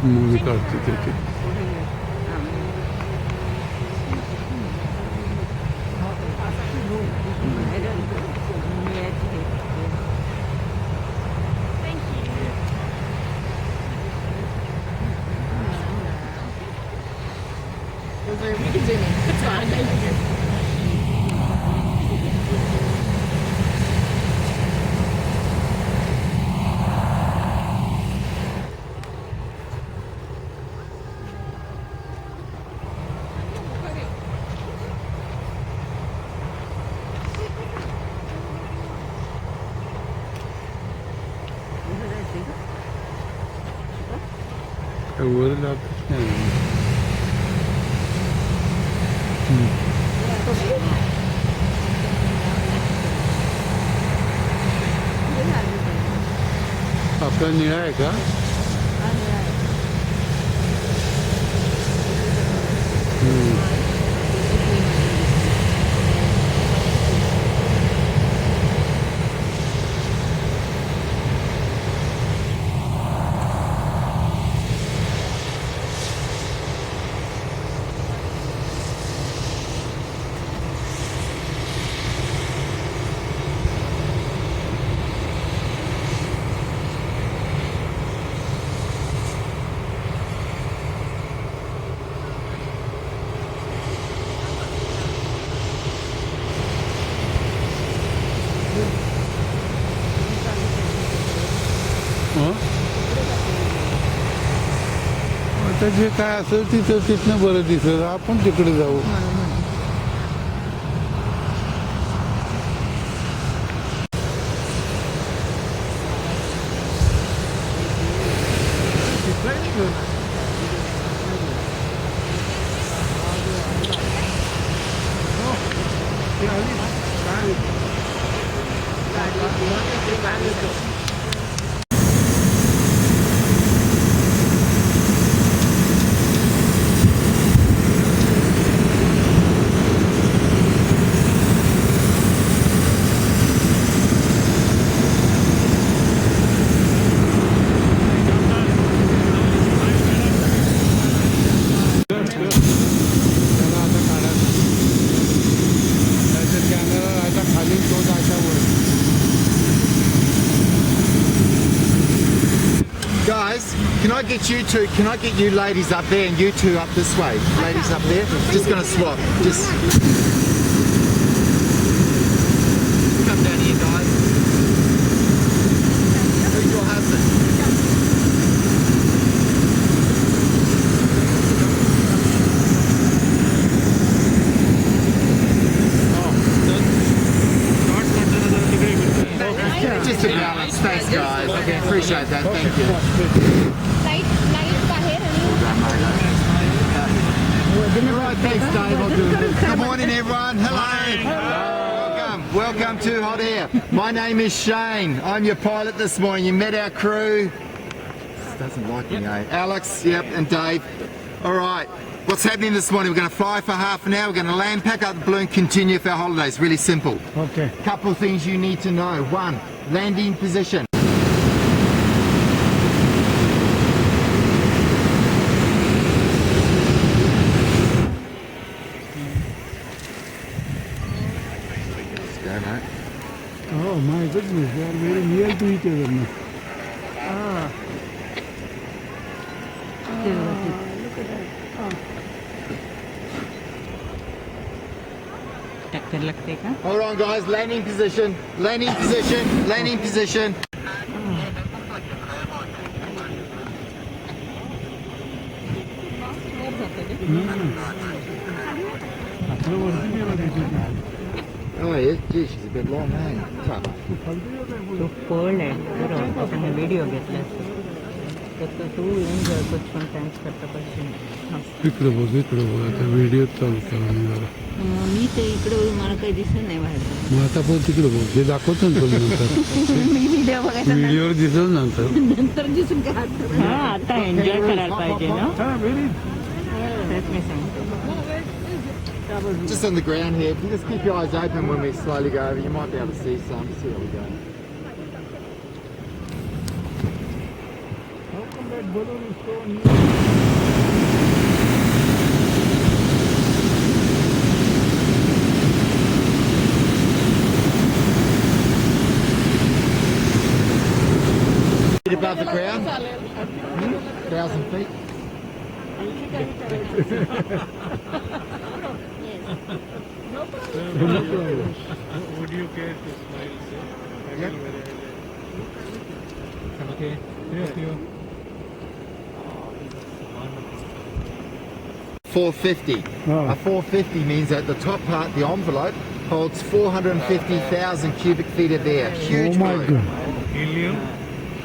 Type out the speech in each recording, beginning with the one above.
मुंगी काढते त्याची. वर जातच नाही. आपला निळा आहे का? आता जे काय असेल तिथनं बरं दिसत. आपण तिकडे जाऊ. Guys, can I get you two? Can I get you ladies up there and you two up this way? Ladies up there. Just gonna swap. Just come down here, guys. Who's your husband? Just a balance. Thanks, guys. Appreciate that. Thank you. Right, thanks, Dave. I'll do it. Good morning, everyone. Hello. Welcome to Hot Air. My name is Shane. I'm your pilot this morning. You met our crew. This doesn't like me, eh? Alex, yep, and Dave. All right. What's happening this morning? We're going to fly for half an hour. We're going to land, pack up the balloon, continue for our holidays. Really simple. Okay. Couple of things you need to know. One, landing position. Let's go, mate. Oh my goodness, they are very near to each other now. टक्कर लगते का? Hold on, guys. Landing position. Landing position. Landing position. Oh, yeah. Gee, she's a bit long, eh? Tough. तो cold आहे बरोबर त्याने video घेतला तर तू येऊन जर कुछ पण टाइम्स करता पाहिजे इकडे बघ आता व्हिडिओ चालू करा जरा. मी ते इकडे मला काही दिसत नाही बाहेर. मग आता पण तिकडे बघ ते दाखवतो ना तुला नंतर. मी व्हिडिओ बघायचा व्हिडिओवर दिसेल नंतर. नंतर दिसून काय हा आता एन्जॉय करायला पाहिजे ना. तेच मी सांगतो. Just on the ground here. If you just keep your eyes open when we slowly go over, you might be able to see some. See how we go. Above the ground? 1,000 feet? Would you care to smile, sir? Yep. Okay. Yes, you. 450. Oh. A 450 means that the top part, the envelope, holds 450,000 cubic feet of air. Huge balloon. Helium?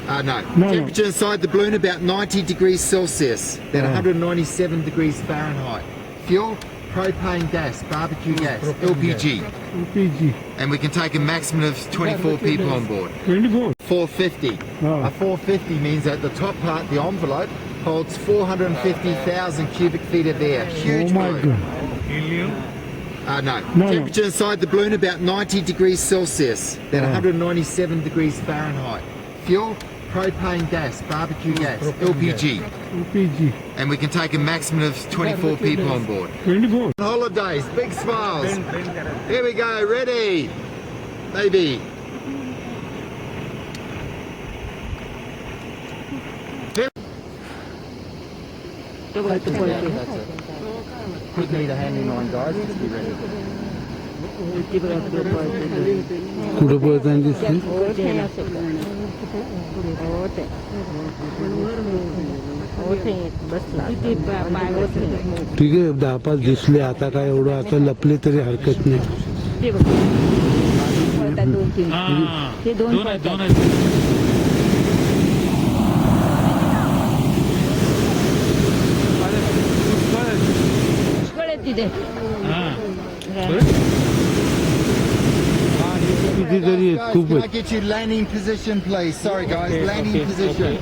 No. No. Temperature inside the balloon about 90 degrees Celsius, about 197 degrees Fahrenheit. Fuel, propane gas, barbecue gas, LPG. LPG. And we can take a maximum of 24 people on board. 24. 450. Oh. A 450 means that the top part, the envelope, holds 450,000 cubic feet of air. Huge balloon. Helium? No. No. Temperature inside the balloon about 90 degrees Celsius, about 197 degrees Fahrenheit. Fuel, propane gas, barbecue gas, LPG. LPG. And we can take a maximum of 24 people on board. 24. Holidays, big smiles. Here we go, ready? Baby. That's it. Quick need a handing line, guys. Just be ready. कुठं पळताना दिसते ठीक आहे 10-5 दिसले आता काय एवढं आता लपले तरी हरकत नाही ते दोन तिथे कितीतरी आहेत Guys, can I खूपच get you landing position, please? Sorry, guys, landing position.